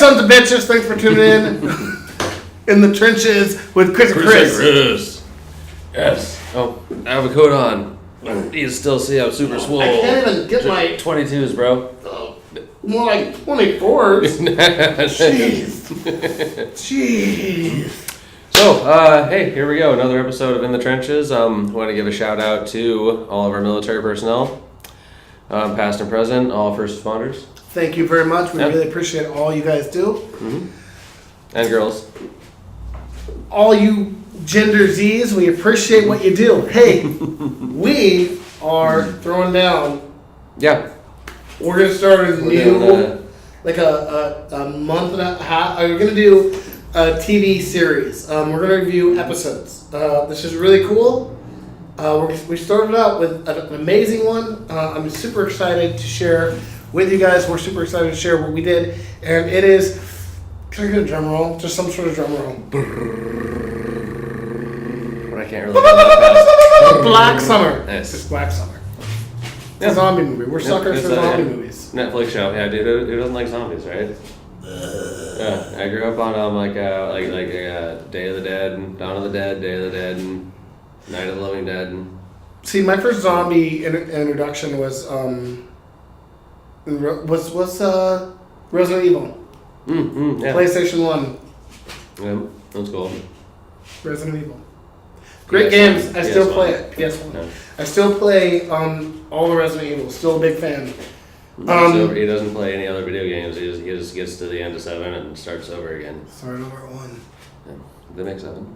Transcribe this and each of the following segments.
sons of bitches, thanks for tuning in the trenches with Chris and Chris. Chris. Yes. Oh, I have a coat on. You still see I'm super swole. I can't even get my 22s, bro. More like 24s. Jeez. Jeez. So, hey, here we go. Another episode of In the Trenches. Want to give a shout out to all of our military personnel, past and present, all first responders. Thank you very much. We really appreciate all you guys do. Mm-hmm. And girls. All you Gender Z's, we appreciate what you do. Hey, we are throwing down. Yeah. We're going to start a new, like a month and a half. We're going to do a TV series. We're going to review episodes. This is really cool. We started out with an amazing one. I'm super excited to share with you guys. We're super excited to share what we did. And it is, can I get a drum roll? Just some sort of drum roll. I can't really get that fast. Black Summer. Nice. It's Black Summer. It's a zombie movie. We're suckers for zombie movies. Netflix show. Yeah, dude, who doesn't like zombies, right? Yeah, I grew up on like Day of the Dead, and Dawn of the Dead, Day of the Dead, and Night of the Living Dead. And... See, my first zombie introduction was Resident Evil. Yeah. PlayStation 1. Yeah, that's cool. Resident Evil. Great games. I still play it. PS1. Yeah. I still play all the Resident Evil. Still a big fan. So he doesn't play any other video games. He just gets to the end of 7 and starts over again. Start over at 1. Yeah. Did they make 7?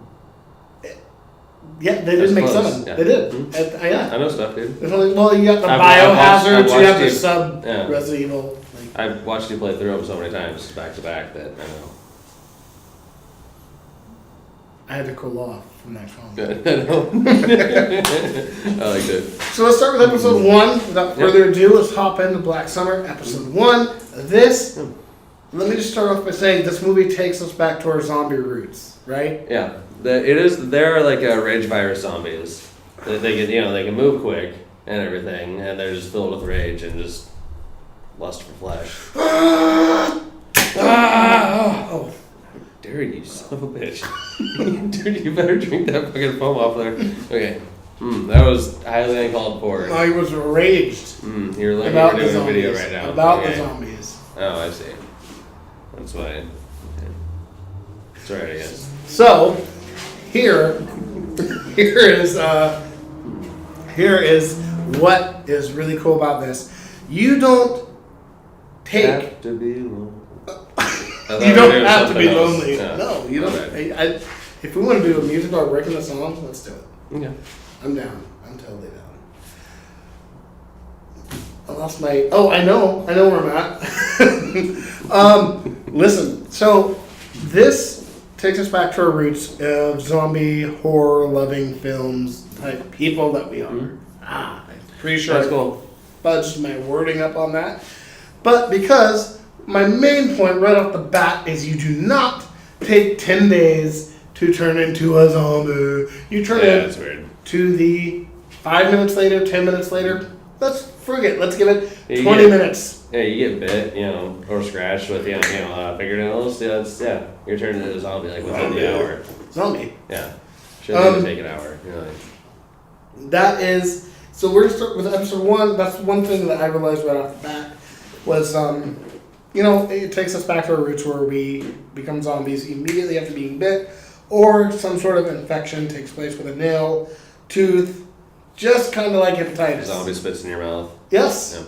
Yeah, they did make 7. Yeah. They did. Mm-hmm. Yeah. I know stuff, dude. There's only, well, you got the Biohazard, you got the sub Resident Evil. I've watched you play through them so many times back to back that I know. I had to cool off from that phone. I like it. So let's start with episode 1. Without further ado, let's hop into Black Summer, episode 1. Let me just start off by saying this movie takes us back to our zombie roots, right? Yeah, they're like rage virus zombies. They can move quick and everything, and they're just filled with rage and just lust for flesh. Oh. Dare you, son of a bitch. Dude, you better drink that fucking foam off there. Okay. That was highly uncalled for. I was enraged. You're like about doing the a video right now. About the zombies. Oh, I see. That's why. Okay. It's alright, I guess. So, here is what is really cool about this. You don't take... Have to be lonely. You don't have to be lonely. Yeah. No, you don't. If we want to do a music about breaking the song, let's do it. Okay. I'm down. I'm totally down. I lost my... Oh, I know where I'm at. Listen, so this takes us back to our roots of zombie horror-loving films type people that we are. I'm pretty sure That's I cool. fudged my wording up on that. But because... my main point right off the bat is you do not take 10 days to turn into a zombie. You turn that's weird. To the 5 minutes later, 10 minutes later. Let's forget. Let's give it 20 minutes. Yeah, you get bit, or scratched with fingernails. Yeah, you're turning into a zombie like within the hour. Zombie. Yeah, shouldn't even take an hour. That is. So we're gonna start with episode 1. That's one thing that I realized right off the bat was it takes us back to our roots where we become zombies immediately after being bit, or some sort of infection takes place with a nail, tooth, just kind of like hepatitis. Zombie spits in your mouth. Yes. Yeah.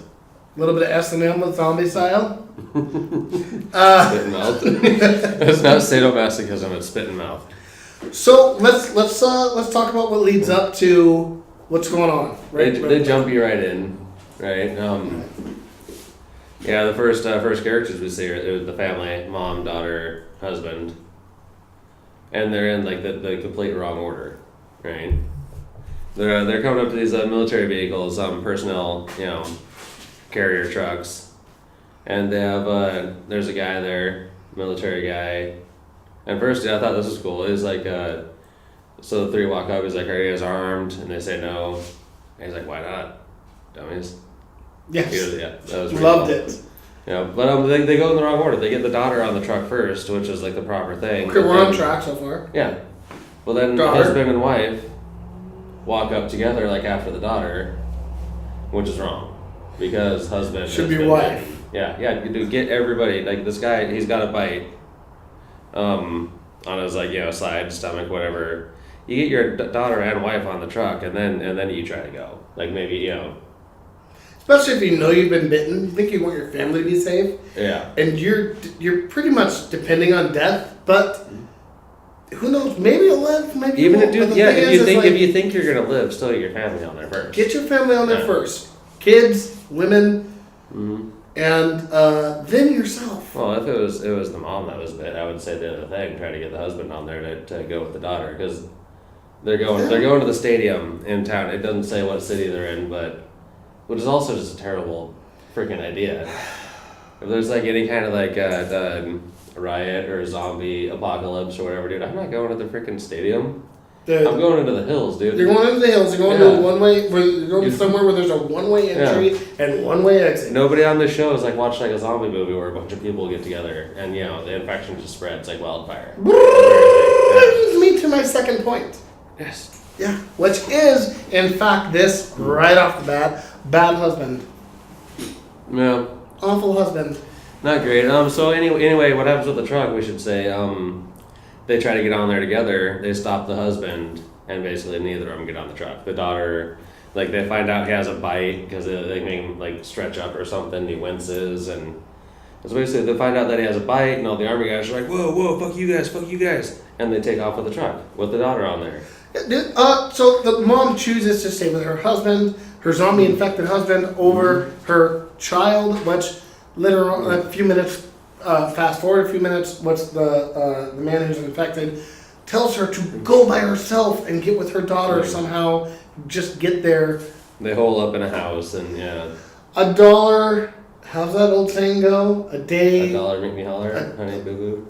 A little bit of S&M with zombie style. Spit in mouth. It's not sadomasochism, it's spit in mouth. So let's talk about what leads up to what's going on. Right? They jump you right in, right? Yeah, the first characters we see are the family, mom, daughter, husband, and they're in like the complete wrong order, right? They're coming up to these military vehicles, personnel, carrier trucks, and they have there's a guy there, military guy. And first, I thought this was cool. He's like, so the three walk up. He's like, "Are you guys armed?" And they say no. And he's like, "Why not, dummies?" Yes. That was Loved cool. it. Yeah, but they go in the wrong order. They get the daughter on the truck first, which is like the proper thing. Okay, we're on track so far. Yeah. Well, then Daughter. husband and wife walk up together like after the daughter, which is wrong because husband Should has be been wife. bitten. Yeah. You do get everybody like this guy. He's got a bite, on his side, stomach, whatever. You get your daughter and wife on the truck, and then you try to go. Like maybe Especially if you know you've been bitten, you think you want your family to be safe. Yeah. And you're pretty much depending on death, but who knows? Maybe you'll live. Maybe you Even won't. if But the you thing is, if you think you're gonna live, still get your family on there first. get your family on there Yeah. first. Kids, women, Mm-hmm. and then yourself. Well, if it was the mom that was bit, I would say the other thing. Try to get the husband on there to go with the daughter because they're going to the stadium in town. It doesn't say what city they're in, but which is also just a terrible freaking idea. If there's like any kind of like a riot or a zombie apocalypse or whatever, dude, I'm not going to the freaking stadium. I'm going into the hills, dude. You're going into the hills. You're going to a one-way. You're going somewhere where there's a one-way entry and one-way exit. Nobody on this show is like watching like a zombie movie where a bunch of people get together and the infection just spreads like wildfire. That leads me to my second point. Yes. Yeah, which is in fact this right off the bat: bad husband, Yeah. awful husband. Not great. So anyway, what happens with the truck? We should say they try to get on there together. They stop the husband, and basically neither of them get on the truck. The daughter, like they find out he has a bite because they make him like stretch up or something. He winces, and so basically they find out that he has a bite, and all the army guys are like, "Whoa, fuck you guys," and they take off with the truck with the daughter on there. So the mom chooses to stay with her husband, her zombie-infected husband, over her child, which literally a few minutes, fast forward a few minutes, what's the man who's infected tells her to go by herself and get with her daughter somehow, just get there. They hole up in a house, and $1, how's that old saying go? A day. $1 make me holler, honey boo boo.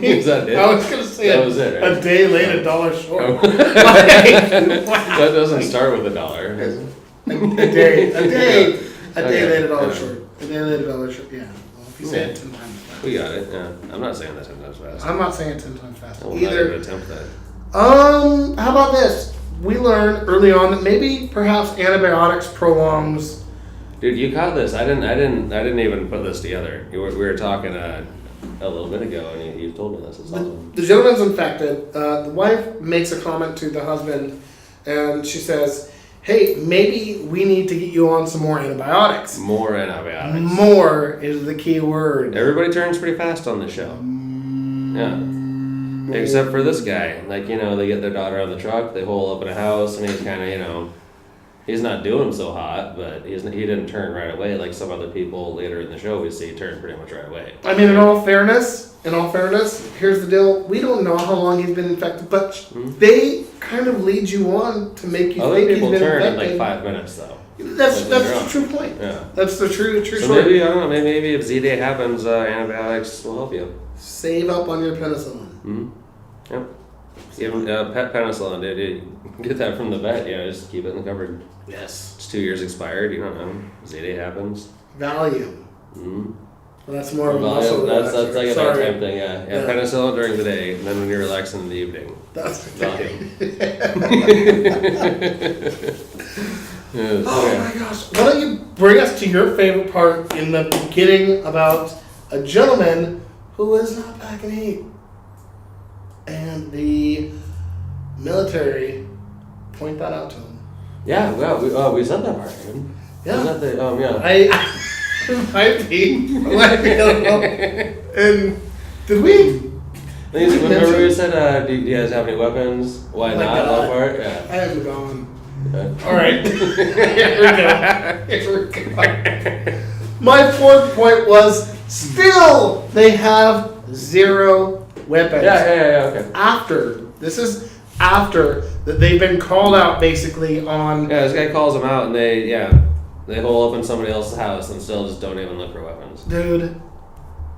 Is that it? I was gonna say that was it, right? A day late, $1 short. Oh. That doesn't start with $1. does it? A day late, $1 Yeah. short. A day late, $1 short. Yeah. Well, if you say it 10 times fast. We got it. Yeah, I'm not saying that 10 times fast. I'm not saying it 10 times fast I will not either. even attempt that. How about this? We learned early on that maybe perhaps antibiotics prolongs. Dude, you caught this. I didn't even put this together. We were talking a little bit ago, and you told me this. It's awesome. The gentleman's infected. The wife makes a comment to the husband, and she says, "Hey, maybe we need to get you on some more antibiotics." More antibiotics. More is the key word. Everybody turns pretty fast on this show. Yeah. Except for this guy. Like, they get their daughter on the truck, they hole up in a house, and he's kind of, he's not doing so hot, but he didn't turn right away like some other people later in the show we see turn pretty much right away. I mean, in all fairness, here's the deal. We don't know how long he's been infected, but they kind of lead you on to make you Other think he's people been turn infected. in like 5 minutes, though. That's Like, the later on. true point. Yeah. That's the true So story. maybe, I don't know, maybe if Z-Day happens, antibiotics will help you. Save up on your penicillin. Mm-hmm. Yep. Even pet penicillin, dude. Get that from the vet. Just keep it in the cupboard. Yes. It's 2 years expired. You don't know. Z-Day happens. Valium. Mm-hmm. Well, that's more of a muscle That's relaxer. like a Sorry. bedtime thing. Yeah. Penicillin during the day, and then when you're relaxing in the evening. That's Valium. Oh my gosh. Why don't you bring us to your favorite part in the beginning about a gentleman who is not back in heat. And the military point that out to him. Yeah, well, we said that part, dude. Yeah. Was that the, yeah. I might be a little. And did we? Remember we said, do you guys have any weapons? Why Oh my not? God. That part? Yeah. I am gone. Okay. All right. Here we go. My fourth point was still they have 0 weapons. Yeah, okay. This is after that they've been called out basically on. Yeah, this guy calls them out and they hole up in somebody else's house and still just don't even look for weapons. Dude,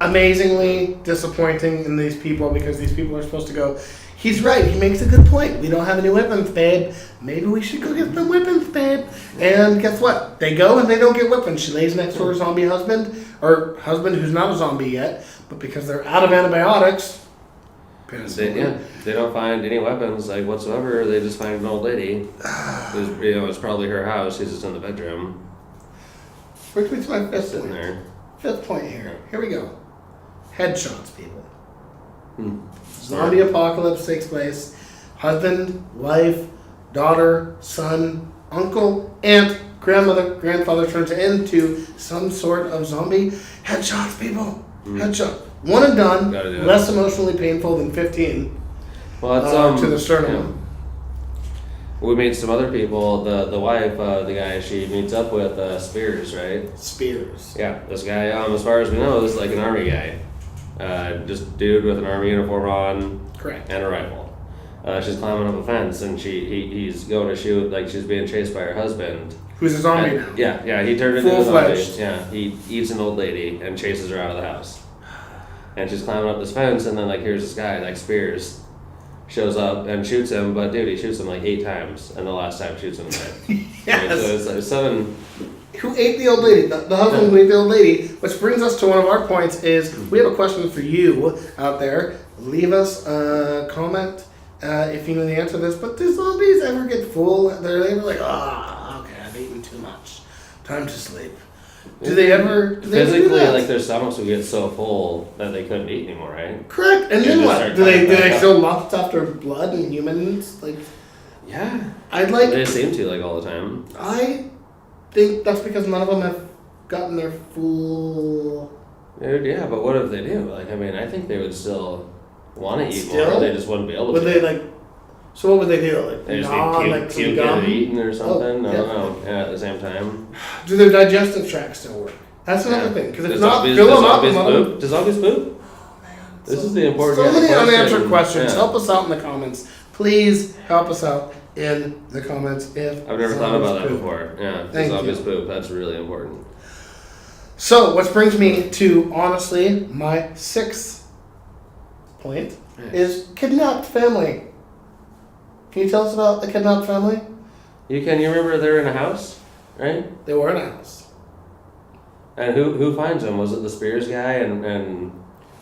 amazingly disappointing in these people because these people are supposed to go. he's right. He makes a good point. We don't have any weapons, babe. Maybe we should go get some weapons, babe. And guess what? They go and they don't get weapons. She lays next to her zombie husband, or husband who's not a zombie yet, but because they're out of antibiotics. They don't find any weapons like whatsoever. They just find an old lady. It's probably her house. She's just in the bedroom. Which means my fifth Sitting point. there. Fifth point here. Here we go. Headshots, people. Zombie Yeah. apocalypse takes place. Husband, wife, daughter, son, uncle, aunt, grandmother, grandfather turns into some sort of zombie. Headshots, people. Headshot. One and done. Gotta do it. Less emotionally painful than 15 Well, it's to the sternum. We meet some other people. The wife, the guy she meets up with, Spears, right? Spears. Yeah, this guy. As far as we know, is like an army guy. Just dude with an army uniform on. Correct. And a rifle. She's climbing up a fence, and he's going to shoot. Like she's being chased by her husband. Who's a zombie And- now. Yeah, he turned into a zombie. Full-fledged. Yeah, he eats an old lady and chases her out of the house. And she's climbing up this fence, and then like here's this guy like Spears shows up and shoots him, but dude, he shoots him like 8 times, and the last time shoots him in the head. Yes. Right, so it's like 7. Who ate the old lady? The husband who ate the old lady. Which brings us to one of our points is we have a question for you out there. Leave us a comment if you know the answer to this. But do zombies ever get full? They're like, okay, I've eaten too much. Time to sleep. Do they ever do Physically, that? like their stomachs would get so full that they couldn't eat anymore, right? Correct. And They then just what? start Do they coming back up. still lust after blood and humans? Like, Yeah. I'd like. They seem to like all the time. I think that's because none of them have gotten their full. Dude, yeah, but what if they do? Like, I mean, I think they would still want to eat Still? more. They just wouldn't be able Would to. they like? So what would they do? Like They just gnaw on, be like some puke gum? and eating or something. Oh, I yeah. don't know. Yeah, at the same time. Do their digestive tracts still work? That's another thing. Because if Does not, zombies, fill does them up. zombies and let them- poop? Does zombies poop? This is the important So many question. unanswered questions. Yeah. Help us out in the comments. Please help us out in the comments. If I've never thought about that zombies poop. before. Yeah, Thank zombies you. poop. That's really important. So, which brings me to honestly my 6th point is kidnapped family. Can you tell us about the kidnapped family? You remember they're in a house, right? They were in a house. And who finds them? Was it the Spears guy and the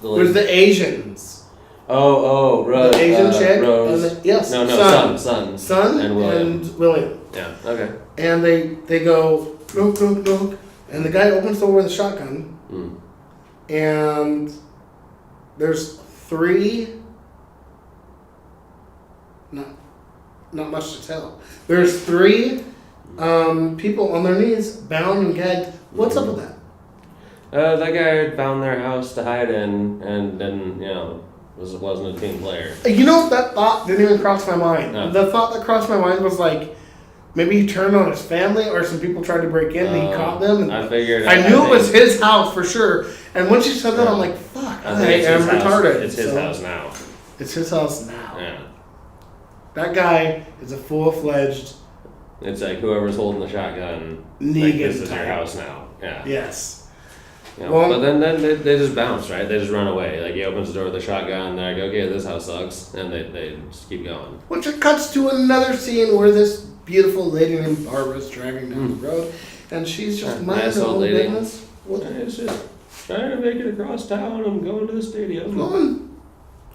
It was the Asians. Rose. The Asian chick. Rose. And the, yes. No, Son Son. and And William. William. Yeah. Okay. And they go, knock, knock, knock. And the guy opens the door with a shotgun. Mm. And there's 3. Not much to tell. There's 3 people on their knees, bound and gagged. What's up with that? That guy found their house to hide in, and then wasn't a team player. You know, that thought didn't even cross my mind. No. The thought that crossed my mind was like, maybe he turned on his family, or some people tried to break in and he caught them. And I figured. I knew it was his house for sure. And once you said that, I'm like, fuck, I I think it's am his house. retarded. It's his So, house now. It's his house now. Yeah. That guy is a full-fledged It's like whoever's holding the shotgun. Negan Like, this is your type. house now. Yeah. Yes. You know, Well- but then they just bounce, right? They just run away. Like he opens the door with a shotgun, and they're like, okay, this house sucks, and they just keep going. Which it cuts to another scene where this beautiful lady named Barbara's driving down the road, and she's just Yeah, minding nice her old own lady. business. What? It's just trying to make it across town. I'm going to the stadium. Going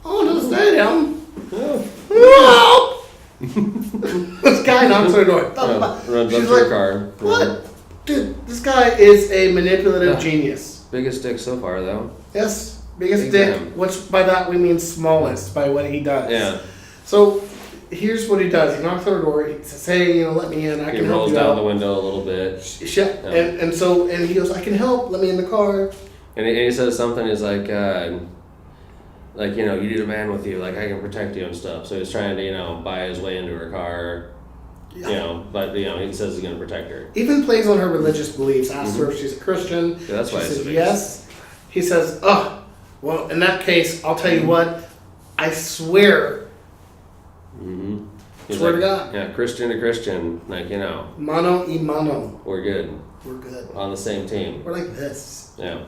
to the stadium. Yeah. No! This guy knocks on the door. Runs She's up to like, her car. What? Dude, this guy is a manipulative Yeah. genius. Biggest dick so far, though. Yes, biggest Big dick, time. which by that we mean smallest by what he does. Yeah. So here's what he does. He knocks on her door. He says, hey, let me in. I He can help rolls you down out. the window a little bit. Yeah. And he goes, I can help. Let me in the car. And he says something, he's like, you need a man with you, like I can protect you and stuff. So he's trying to, buy his way into her car, but he says he's going to protect her. Even plays on her religious beliefs. Asks her if she's a Christian. Yeah, that's why she it's says a yes. He says, well, in that case, I'll tell you what. I swear. Mm-hmm. Swear to God. Yeah, Christian to Christian, Mano y mano. we're good. We're good. On the same team. We're like this. Yeah.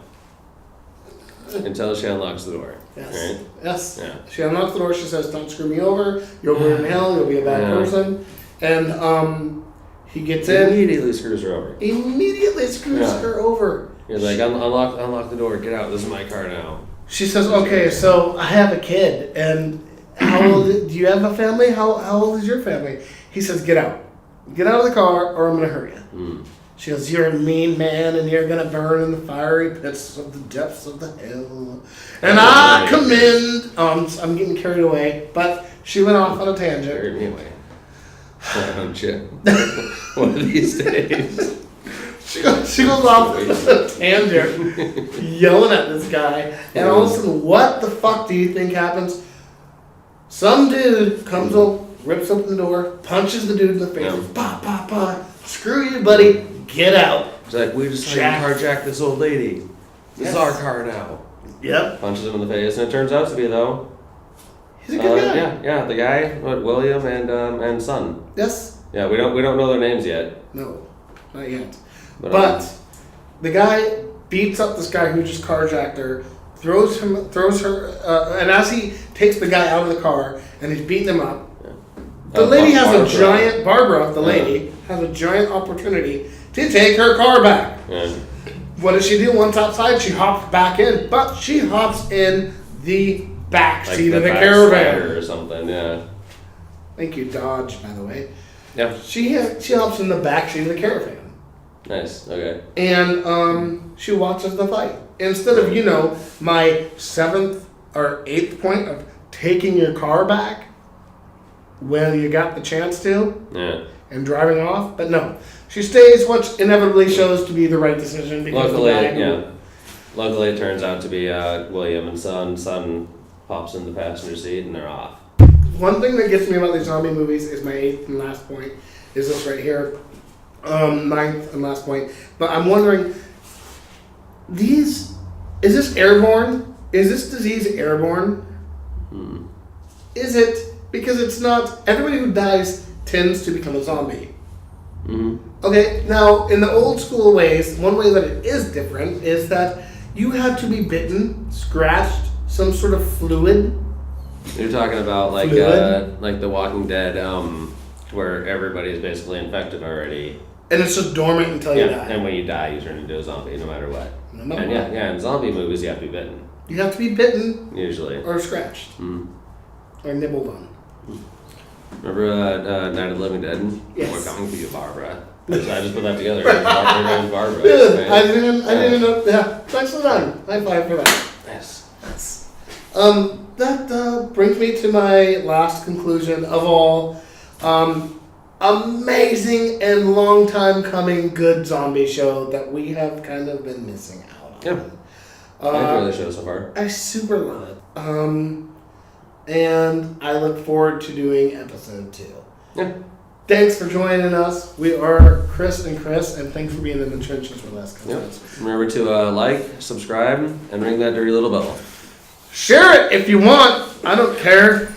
until she unlocks the door. Yes. Right? Yes. Yeah. She unlocks the door. She says, "Don't screw me over. You'll burn in hell. You'll be a bad person." And he gets in. Immediately screws her over. Immediately screws her over. You're like, unlock the door. Get out. This is my car now. She says, "Okay, so I have a kid, and how old? Do you have a family? How old is your family?" He says, "Get out. Get out of the car, or I'm gonna hurt you." Mm. She goes, "You're a mean man, and you're gonna burn in the fiery pits of the depths of the hell." And I commend. I'm getting carried away, but she went off on a tangent. Carried me away. Why don't you? One of these days. She goes off on a tangent, yelling at this guy, and all of a sudden, what the fuck do you think happens? Some dude comes up, rips open the door, punches the dude in the face, pa pa pa. Screw you, buddy. Get out. He's like, we just carjacked this old lady. This is our car now. Yep. Punches him in the face, and it turns out to be though. He's a good guy. Yeah, the guy, William and son. Yes. Yeah, we don't know their names yet. No, not yet. But the guy beats up this guy who just carjacked her, throws her, and as he takes the guy out of the car and he's beating him up, the lady has a giant, Barbara, the lady, has a giant opportunity to take her car back. Yeah. What does she do once outside? She hops back in, but she hops in the back seat of the caravan. Or something, yeah. Thank you, Dodge, by the way. Yeah. She hops in the back seat of the caravan. Nice, okay. And she watches the fight. Instead of, my 7th or 8th point of taking your car back when you got the chance to and driving off. But no, she stays, which inevitably shows to be the right decision. Because Luckily, it turns out to be William and son. Son pops in the passenger seat and they're off. One thing that gets me about these zombie movies is my 8th and last point. Is this right here. 9th and last point. But I'm wondering, is this airborne? Is this disease airborne? Is it? Because it's not. Everybody who dies tends to become a zombie. Mm-hmm. Okay, now in the old school ways, one way that it is different is that you had to be bitten, scratched, some sort of fluid. You're talking about like The Walking Dead, where everybody is basically infected already. And it's just dormant until you die. And when you die, you turn into a zombie no matter what. No matter what. Yeah, in zombie movies, you have to be bitten. You have to be bitten. Usually. Or scratched. Or nibbled on. Remember Night of the Living Dead? Yes. We're coming for you, Barbara. I just put that together. Barbara. Right? I didn't know. Yeah, nicely done. High five for that. Yes. That brings me to my last conclusion of all. Amazing and long time coming good zombie show that we have kind of been missing out on. Yeah. I enjoy the show so far. I super love it. And I look forward to doing episode 2. Yeah. Thanks for joining us. We are Chris and Chris, and thanks for being in the trenches with us. Yep. Remember to like, subscribe, and ring that dirty little bell. Share it if you want. I don't care.